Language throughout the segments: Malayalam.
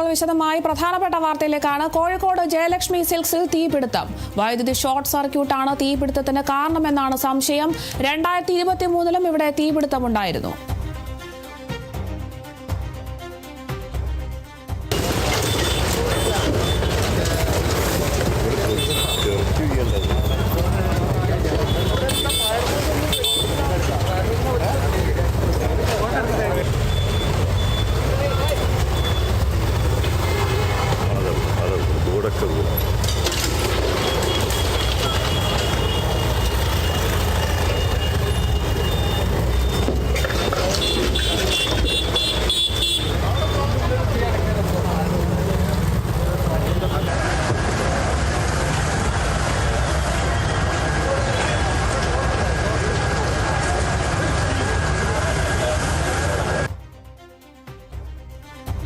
വിശദമായി പ്രധാനപ്പെട്ട വാർത്തയിലേക്കാണ്. കോഴിക്കോട് ജയലക്ഷ്മി സിൽക്സിൽ തീപിടുത്തം. വൈദ്യുതി ഷോർട്ട് സർക്യൂട്ടാണ് തീപിടുത്തത്തിന് കാരണമെന്നാണ് സംശയം. 2023-ലും ഇവിടെ തീപിടുത്തമുണ്ടായിരുന്നു.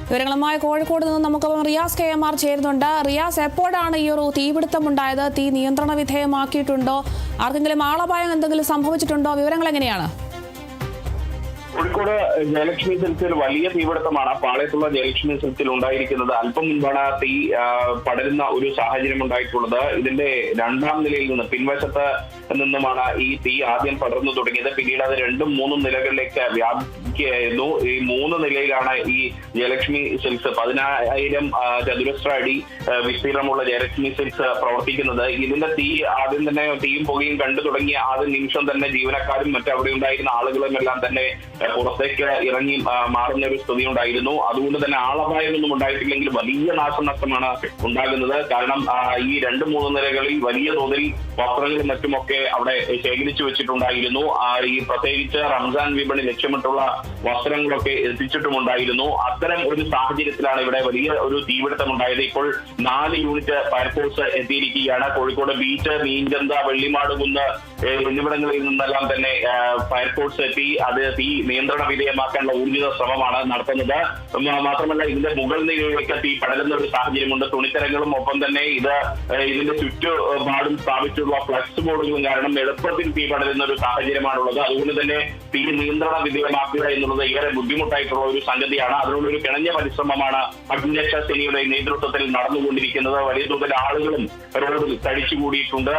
വിവരങ്ങളുമായി കോഴിക്കോട് നിന്ന് നമുക്ക് റിയാസ് KMR ചേരുന്നുണ്ട്. റിയാസ്, എപ്പോഴാണ് ഈ ഒരു തീപിടുത്തമുണ്ടായത്? തീ നിയന്ത്രണ വിധേയമാക്കിയിട്ടുണ്ടോ? ആർക്കെങ്കിലും ആളപായം എന്തെങ്കിലും സംഭവിച്ചിട്ടുണ്ടോ? വിവരങ്ങൾ എങ്ങനെയാണ്? കോഴിക്കോട് ജയലക്ഷ്മി സിൽക്സിൽ വലിയ തീപിടുത്തമാണ് പാളയത്തുള്ള ജയലക്ഷ്മി സിൽക്സിൽ ഉണ്ടായിരിക്കുന്നത്. അല്പം മുൻപാണ് തീ പടരുന്ന ഒരു സാഹചര്യം ഉണ്ടായിട്ടുള്ളത്. ഇതിന്റെ രണ്ടാം നിലയിൽ നിന്ന് പിൻവശത്ത് നിന്നുമാണ് ഈ തീ ആദ്യം പടർന്നു തുടങ്ങിയത്. പിന്നീട് അത് 2-3 നിലകളിലേക്ക് വ്യാപിക്കുകയായിരുന്നു. ഈ 3 നിലയിലാണ് ഈ ജയലക്ഷ്മി സിൽക്സ് 10,000 ചതുരശ്ര അടി വിസ്തീർണമുള്ള ജയലക്ഷ്മി സിൽക്സ് പ്രവർത്തിക്കുന്നത്. ഇതിന്റെ തീ ആദ്യം തന്നെ തീയും പുകയും കണ്ടു തുടങ്ങിയ ആദ്യ നിമിഷം തന്നെ ജീവനക്കാരും മറ്റവിടെ ഉണ്ടായിരുന്ന ആളുകളും എല്ലാം തന്നെ പുറത്തേക്ക് ഇറങ്ങി മാറുന്ന ഒരു സ്ഥിതി ഉണ്ടായിരുന്നു. അതുകൊണ്ട് തന്നെ ആളപായമൊന്നും ഉണ്ടായിട്ടില്ലെങ്കിൽ വലിയ നാശനഷ്ടമാണ് ഉണ്ടാകുന്നത്. കാരണം ഈ 2-3 നിലകളിൽ വലിയ തോതിൽ വസ്ത്രങ്ങളും മറ്റുമൊക്കെ അവിടെ ശേഖരിച്ചു വെച്ചിട്ടുണ്ടായിരുന്നു. ഈ പ്രത്യേകിച്ച് റംസാൻ വിപണി ലക്ഷ്യമിട്ടുള്ള വസ്ത്രങ്ങളൊക്കെ എത്തിച്ചിട്ടുമുണ്ടായിരുന്നു. അത്തരം ഒരു സാഹചര്യത്തിലാണ് ഇവിടെ വലിയ ഒരു തീപിടുത്തം ഉണ്ടായത്. ഇപ്പോൾ 4 യൂണിറ്റ് ഫയർഫോഴ്സ് എത്തിയിരിക്കുകയാണ്. കോഴിക്കോട് ബീച്ച്, മീൻചന്ത, വെള്ളിമാടുകുന്ന് എന്നിവിടങ്ങളിൽ നിന്നെല്ലാം തന്നെ ഫയർഫോഴ്സ് എത്തി അത് തീ നിയന്ത്രണ വിധേയമാക്കാനുള്ള ഊർജിത ശ്രമമാണ് നടത്തുന്നത്. മാത്രമല്ല, ഇതിന്റെ മുകൾ നിലയിലേക്ക് തീ പടരുന്ന ഒരു സാഹചര്യമുണ്ട്. തുണിത്തരങ്ങളും ഒപ്പം തന്നെ ഇതിന്റെ ചുറ്റുപാടും സ്ഥാപിച്ചുള്ള ഫ്ലക്സ് ബോർഡുകളും കാരണം എളുപ്പത്തിൽ തീ പടരുന്ന ഒരു സാഹചര്യമാണുള്ളത്. അതുകൊണ്ട് തന്നെ തീ നിയന്ത്രണ വിധേയമാക്കുക എന്നുള്ളത് ഏറെ ബുദ്ധിമുട്ടായിട്ടുള്ള ഒരു സംഗതിയാണ്. അതിനുള്ള ഒരു കിണഞ്ഞ പരിശ്രമമാണ് അഗ്നിരക്ഷാ സേനയുടെ നേതൃത്വത്തിൽ നടന്നുകൊണ്ടിരിക്കുന്നത്. വലിയ തോതിൽ ആളുകളും റോഡിൽ തടിച്ചുകൂടിയിട്ടുണ്ട്.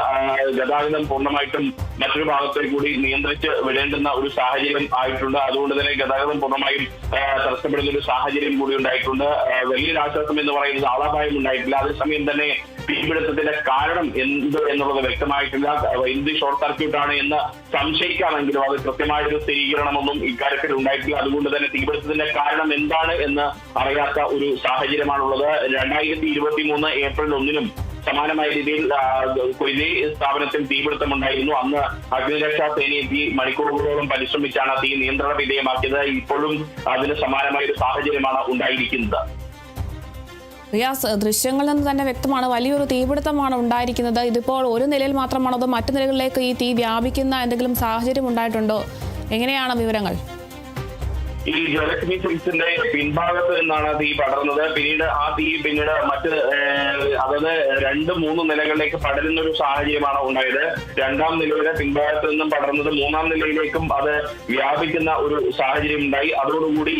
ഗതാഗതം പൂർണ്ണമായിട്ടും മറ്റൊരു ഭാഗത്തേക്ക് കൂടി നിയന്ത്രിച്ച് വിടേണ്ടുന്ന ഒരു സാഹചര്യം ആയിട്ടുണ്ട്. അതുകൊണ്ട് തന്നെ ഗതാഗതം പൂർണ്ണമായും തടസ്സപ്പെടുന്ന ഒരു സാഹചര്യം കൂടി ഉണ്ടായിട്ടുണ്ട്. വലിയൊരു ആശ്വാസം എന്ന് പറയുന്നത് ആളപായം ഉണ്ടായിട്ടില്ല. അതേസമയം തന്നെ തീപിടുത്തത്തിന്റെ കാരണം എന്ത് എന്നുള്ളത് വ്യക്തമായിട്ടില്ല. വൈദ്യുതി ഷോർട്ട് സർക്യൂട്ടാണ് എന്ന് സംശയിക്കാമെങ്കിലും അത് കൃത്യമായൊരു സ്ഥിരീകരണമൊന്നും ഇക്കാര്യത്തിൽ ഉണ്ടായിട്ടില്ല. അതുകൊണ്ട് തന്നെ തീപിടുത്തത്തിന്റെ കാരണം എന്താണ് എന്ന് അറിയാത്ത ഒരു സാഹചര്യമാണുള്ളത്. 2023 ഏപ്രിൽ 1-നും സമാനമായ രീതിയിൽ കൊയ്ലി സ്ഥാപനത്തിൽ തീപിടുത്തമുണ്ടായിരുന്നു. അന്ന് അഗ്നിരക്ഷാ സേന എത്തി മണിക്കൂറുകളോളം പരിശ്രമിച്ചാണ് തീ നിയന്ത്രണ വിധേയമാക്കിയത്. ഇപ്പോഴും അതിന് സമാനമായ ഒരു സാഹചര്യമാണ് ഉണ്ടായിരിക്കുന്നത്. റിയാസ്, ദൃശ്യങ്ങളിൽ നിന്ന് തന്നെ വ്യക്തമാണ് വലിയൊരു തീപിടുത്തമാണ് ഉണ്ടായിരിക്കുന്നത്. ഇതിപ്പോൾ ഒരു നിലയിൽ മാത്രമാണോ അതോ മറ്റു നിലകളിലേക്ക് ഈ തീ വ്യാപിക്കുന്ന എന്തെങ്കിലും സാഹചര്യം ഉണ്ടായിട്ടുണ്ടോ? എങ്ങനെയാണ് വിവരങ്ങൾ? ഈ ജയലക്ഷ്മി സിൽക്സിന്റെ പിൻഭാഗത്ത് നിന്നാണ് തീ പടർന്നത്. പിന്നീട് മറ്റ് അതായത് 2-3 നിലകളിലേക്ക് പടരുന്ന ഒരു സാഹചര്യമാണ് ഉണ്ടായത്. 2ാം നിലയുടെ പിൻഭാഗത്ത് നിന്നും പടർന്നത് 3ാം നിലയിലേക്കും അത് വ്യാപിക്കുന്ന ഒരു സാഹചര്യം ഉണ്ടായി. അതോടുകൂടി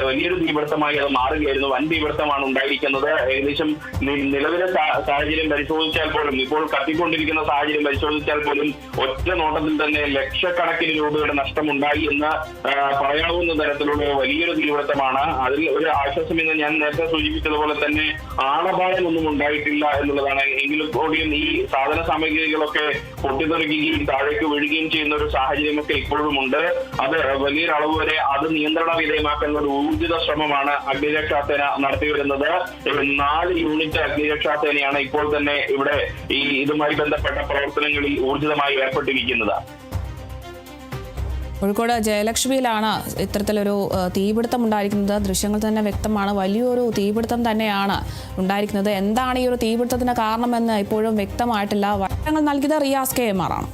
വലിയൊരു തീപിടുത്തമായി അത് മാറുകയായിരുന്നു. വൻ തീപിടുത്തമാണ് ഉണ്ടായിരിക്കുന്നത്. ഏകദേശം നിലവിലെ സാഹചര്യം പരിശോധിച്ചാൽ പോലും, ഇപ്പോൾ കത്തിക്കൊണ്ടിരിക്കുന്ന സാഹചര്യം പരിശോധിച്ചാൽ പോലും ഒറ്റ നോട്ടത്തിൽ തന്നെ ലക്ഷക്കണക്കിന് രൂപയുടെ നഷ്ടമുണ്ടായി എന്ന് പറയാവുന്ന തരത്തിലുള്ള വലിയൊരു തീപിടുത്തമാണ്. അതിൽ ഒരു ആശ്വാസം എന്ന് ഞാൻ നേരത്തെ സൂചിപ്പിച്ചതുപോലെ തന്നെ ആളപായമൊന്നും ഉണ്ടായിട്ടില്ല എന്നുള്ളതാണ്. എങ്കിലും കൂടിയും ഈ സാധന സാമഗ്രികളൊക്കെ പൊട്ടിത്തെറിക്കുകയും താഴേക്ക് വീഴുകയും ചെയ്യുന്ന ഒരു സാഹചര്യമൊക്കെ ഇപ്പോഴും ഉണ്ട്. അത് വലിയൊരളവ് വരെ അത് നിയന്ത്രണ വിധേയമാക്കുന്ന ഒരു ഊർജിത ശ്രമമാണ് അഗ്നിരക്ഷാസേന നടത്തിവരുന്നത്. 4 യൂണിറ്റ് അഗ്നിരക്ഷാസേനയാണ് ഇപ്പോൾ തന്നെ ഇവിടെ ഇതുമായി ബന്ധപ്പെട്ട പ്രവർത്തനങ്ങളിൽ ഊർജിതമായി ഏർപ്പെട്ടിരിക്കുന്നത്. കോഴിക്കോട് ജയലക്ഷ്മിയിലാണ് ഇത്തരത്തിലൊരു തീപിടുത്തം ഉണ്ടായിരിക്കുന്നത്. ദൃശ്യങ്ങൾ തന്നെ വ്യക്തമാണ്. വലിയൊരു തീപിടുത്തം തന്നെയാണ് ഉണ്ടായിരിക്കുന്നത്. എന്താണ് ഈ ഒരു തീപിടുത്തത്തിന് കാരണമെന്ന് ഇപ്പോഴും വ്യക്തമായിട്ടില്ല. വിവരങ്ങൾ നൽകിയത് റിയാസ് KMR ആണ്.